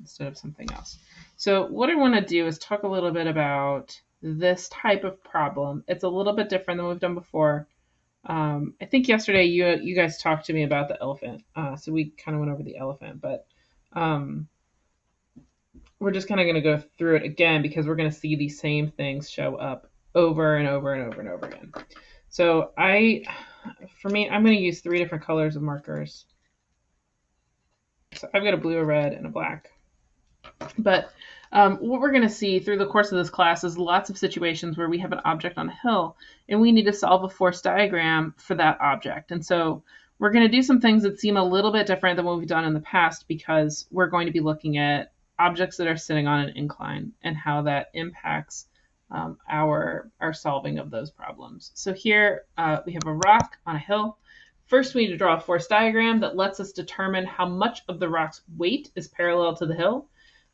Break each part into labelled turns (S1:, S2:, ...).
S1: instead of something else. So what I want to do is talk a little bit about this type of problem. It's a little bit different than we've done before. I think yesterday you guys talked to me about the elephant, so we kind of went over the elephant, but um, we're just kind of going to go through it again because we're going to see these same things show up over and over and over and over again. So for me, I'm going to use 3 different colors of markers. So I've got a blue, a red, and a black. But what we're going to see through the course of this class is lots of situations where we have an object on a hill and we need to solve a force diagram for that object. And so we're going to do some things that seem a little bit different than what we've done in the past because we're going to be looking at objects that are sitting on an incline and how that impacts our solving of those problems. So here we have a rock on a hill. First, we need to draw a force diagram that lets us determine how much of the rock's weight is parallel to the hill.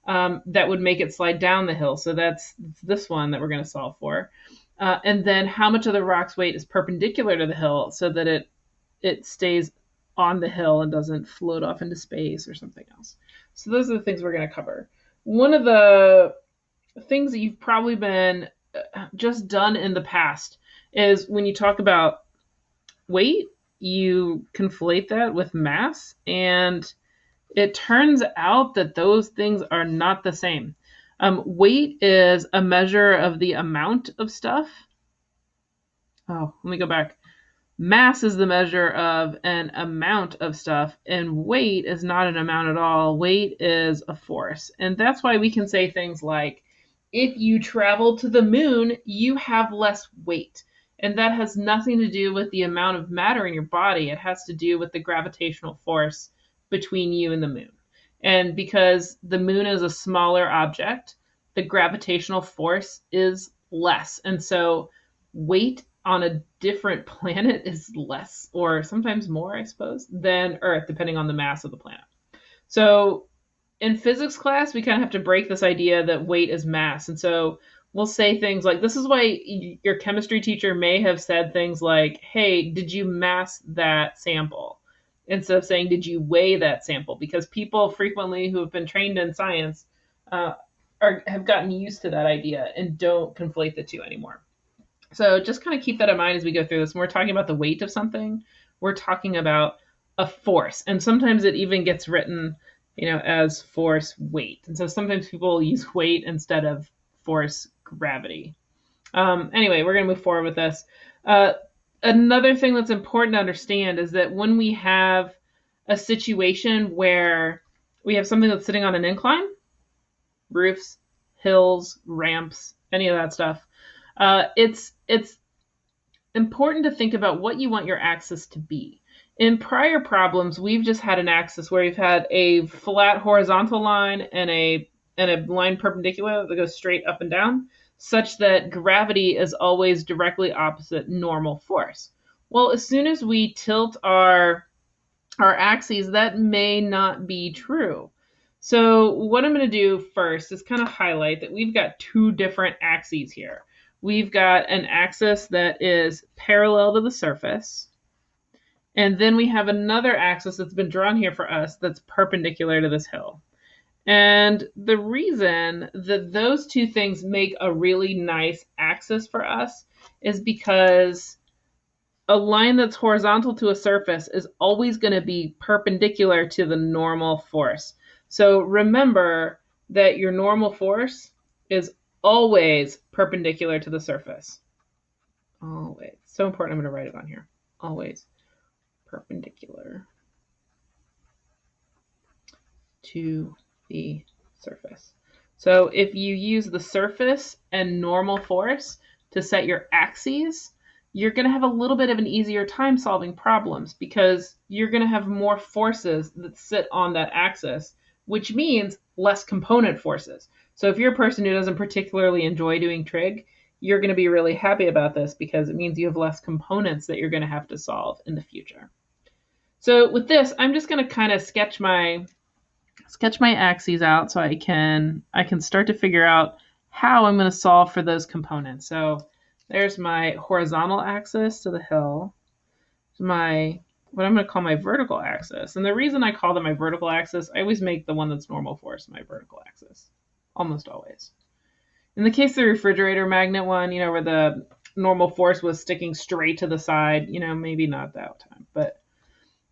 S1: That would make it slide down the hill. So that's this one that we're going to solve for. And then how much of the rock's weight is perpendicular to the hill so that it stays on the hill and doesn't float off into space or something else. So those are the things we're going to cover. One of the things that you've probably been just done in the past is when you talk about weight, you conflate that with mass, and it turns out that those things are not the same. Weight is a measure of the amount of stuff. Oh, let me go back. Mass is the measure of an amount of stuff, and weight is not an amount at all. Weight is a force. And that's why we can say things like, if you travel to the moon, you have less weight. And that has nothing to do with the amount of matter in your body. It has to do with the gravitational force between you and the moon. And because the moon is a smaller object, the gravitational force is less. And so weight on a different planet is less, or sometimes more, I suppose, than Earth, depending on the mass of the planet. So in physics class, we kind of have to break this idea that weight is mass. And so we'll say things like, this is why your chemistry teacher may have said things like, hey, did you mass that sample? Instead of saying, did you weigh that sample? Because people frequently who have been trained in science have gotten used to that idea and don't conflate the two anymore. So just kind of keep that in mind as we go through this. When we're talking about the weight of something, we're talking about a force. And sometimes it even gets written, as force weight. And so sometimes people use weight instead of force gravity. Anyway, we're going to move forward with this. Another thing that's important to understand is that when we have a situation where we have something that's sitting on an incline, roofs, hills, ramps, any of that stuff, it's important to think about what you want your axis to be. In prior problems, we've just had an axis where we've had a flat horizontal line and a line perpendicular that goes straight up and down, such that gravity is always directly opposite normal force. Well, as soon as we tilt our axes, that may not be true. So what I'm going to do first is kind of highlight that we've got 2 different axes here. We've got an axis that is parallel to the surface, and then we have another axis that's been drawn here for us that's perpendicular to this hill. And the reason that those 2 things make a really nice axis for us is because a line that's horizontal to a surface is always going to be perpendicular to the normal force. So remember that your normal force is always perpendicular to the surface. Always. So important. I'm going to write it on here. Always perpendicular to the surface. So if you use the surface and normal force to set your axes, you're going to have a little bit of an easier time solving problems because you're going to have more forces that sit on that axis, which means less component forces. So if you're a person who doesn't particularly enjoy doing trig, you're going to be really happy about this because it means you have less components that you're going to have to solve in the future. So with this, I'm just going to kind of sketch my axes out so I can start to figure out how I'm going to solve for those components. So there's my horizontal axis to the hill, my what I'm going to call my vertical axis. And the reason I call them my vertical axis, I always make the one that's normal force my vertical axis. Almost always. In the case of the refrigerator magnet one, where the normal force was sticking straight to the side, maybe not that time. But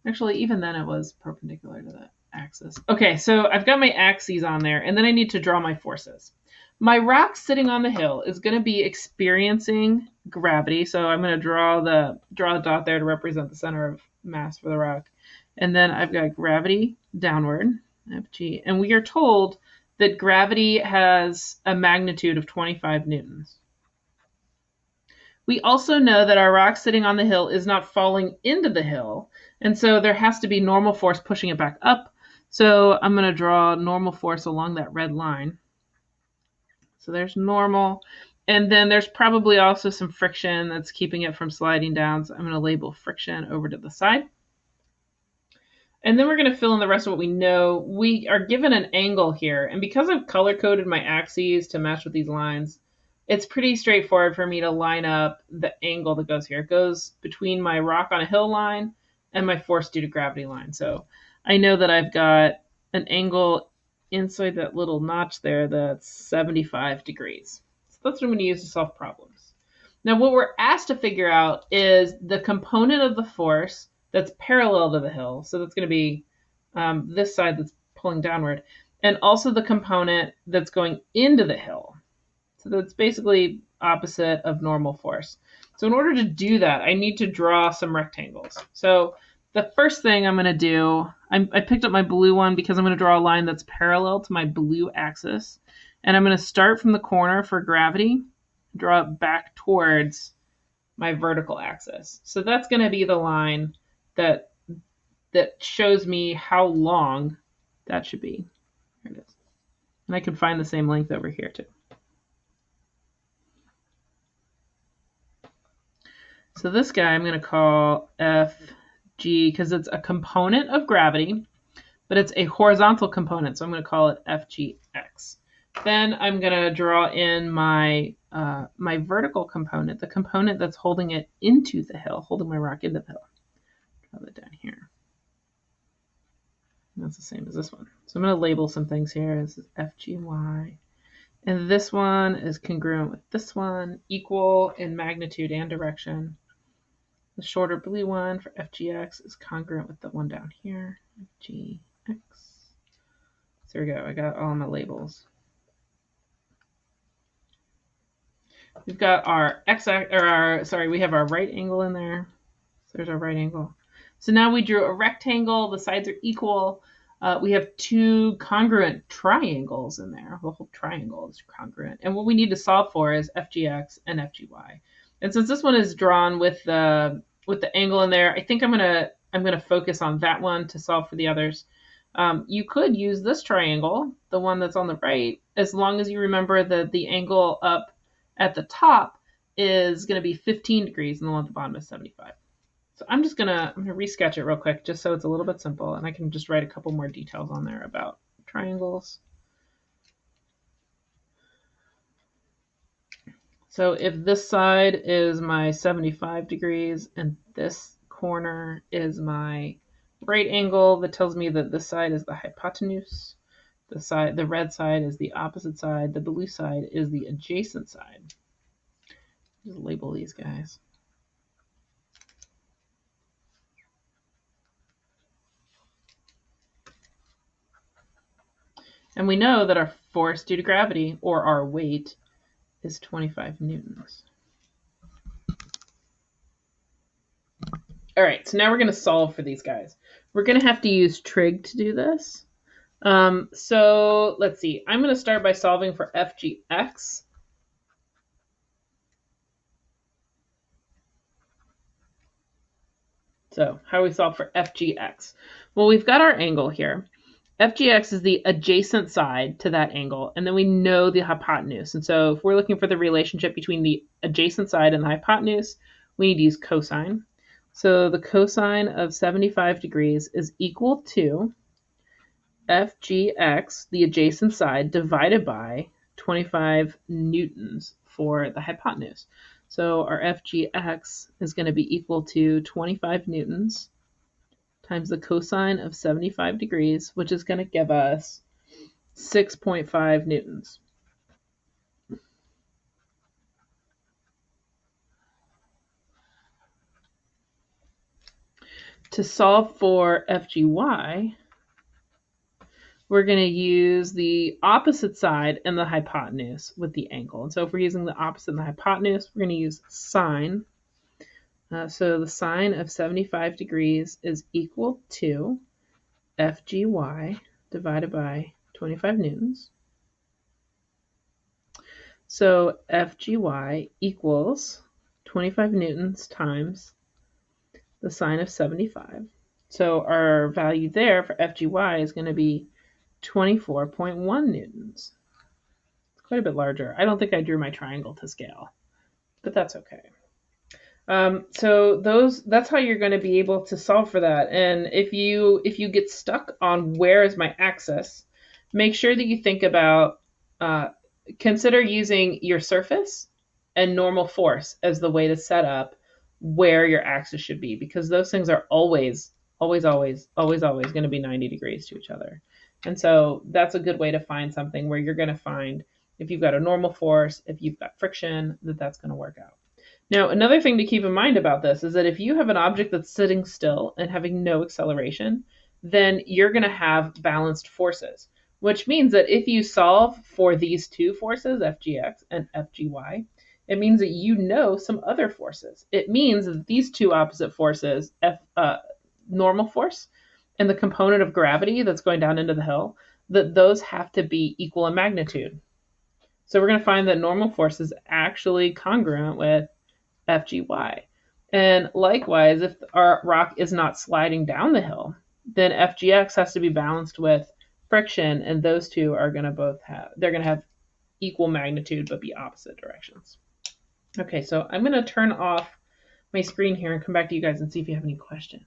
S1: actually, even then it was perpendicular to the axis. Okay, so I've got my axes on there, and then I need to draw my forces. My rock sitting on the hill is going to be experiencing gravity, so I'm going to draw a dot there to represent the center of mass for the rock. And then I've got gravity downward, Fg, and we are told that gravity has a magnitude of 25 newtons. We also know that our rock sitting on the hill is not falling into the hill, and so there has to be normal force pushing it back up. So I'm going to draw normal force along that red line. So there's normal. And then there's probably also some friction that's keeping it from sliding down. So I'm going to label friction over to the side. And then we're going to fill in the rest of what we know. We are given an angle here. And because I've color-coded my axes to match with these lines, it's pretty straightforward for me to line up the angle that goes here. It goes between my rock on a hill line and my force due to gravity line. So I know that I've got an angle inside that little notch there that's 75 degrees. So that's what I'm going to use to solve problems. Now what we're asked to figure out is the component of the force that's parallel to the hill. So that's going to be this side that's pulling downward, and also the component that's going into the hill. So that's basically opposite of normal force. So in order to do that, I need to draw some rectangles. So the first thing I'm going to do, I picked up my blue one because I'm going to draw a line that's parallel to my blue axis. And I'm going to start from the corner for gravity, draw it back towards my vertical axis. So that's going to be the line that shows me how long that should be. Here it is. And I can find the same length over here too. So this guy I'm going to call FG because it's a component of gravity, but it's a horizontal component. So I'm going to call it FGX. Then I'm going to draw in my my vertical component, the component that's holding it into the hill, holding my rock into the hill. Draw that down here. And that's the same as this one. So I'm going to label some things here. This is FGY. And this one is congruent with this one, equal in magnitude and direction. The shorter blue one for FGX is congruent with the one down here, FGX. So there we go. I got all my labels. We've got our we have our right angle in there. So there's our right angle. So now we drew a rectangle. The sides are equal. We have two congruent triangles in there. The whole triangle is congruent. And what we need to solve for is FGX and FGY. And since this one is drawn with the angle in there, I think I'm gonna focus on that one to solve for the others. You could use this triangle, the one that's on the right, as long as you remember that the angle up at the top is going to be 15 degrees and the one at the bottom is 75. So I'm gonna resketch it real quick just so it's a little bit simple, and I can just write a couple more details on there about triangles. So if this side is my 75 degrees and this corner is my right angle, that tells me that this side is the hypotenuse. The red side is the opposite side. The blue side is the adjacent side. Just label these guys. And we know that our force due to gravity, or our weight, is 25 newtons. All right, so now we're going to solve for these guys. We're going to have to use trig to do this. So let's see. I'm going to start by solving for FGX. So how do we solve for FGX? Well, we've got our angle here. FGX is the adjacent side to that angle, and then we know the hypotenuse. And so if we're looking for the relationship between the adjacent side and the hypotenuse, we need to use cosine. So the cosine of 75 degrees is equal to FGX, the adjacent side, divided by 25 newtons for the hypotenuse. So our FGX is going to be equal to 25 newtons times the cosine of 75 degrees, which is going to give us 6.5 newtons. To solve for FGY, we're going to use the opposite side and the hypotenuse with the angle. And so if we're using the opposite and the hypotenuse, we're going to use sine. So the sine of 75 degrees is equal to FGY divided by 25 newtons. So FGY equals 25 newtons times the sine of 75. So our value there for FGY is going to be 24.1 newtons. It's quite a bit larger. I don't think I drew my triangle to scale, but that's okay. So that's how you're going to be able to solve for that. And if you get stuck on where is my axis, make sure that you think about consider using your surface and normal force as the way to set up where your axis should be, because those things are always going to be 90 degrees to each other. And so that's a good way to find something where you're going to find if you've got a normal force, if you've got friction, that's going to work out. Now, another thing to keep in mind about this is that if you have an object that's sitting still and having no acceleration, then you're going to have balanced forces, which means that if you solve for these two forces, FGX and FGY, it means that you know some other forces. It means that these two opposite forces, normal force and the component of gravity that's going down into the hill, that those have to be equal in magnitude. So we're going to find that normal force is actually congruent with FGY. And likewise, if our rock is not sliding down the hill, then FGX has to be balanced with friction, and those two are going to have equal magnitude but be opposite directions. Okay, so I'm going to turn off my screen here and come back to you guys and see if you have any questions.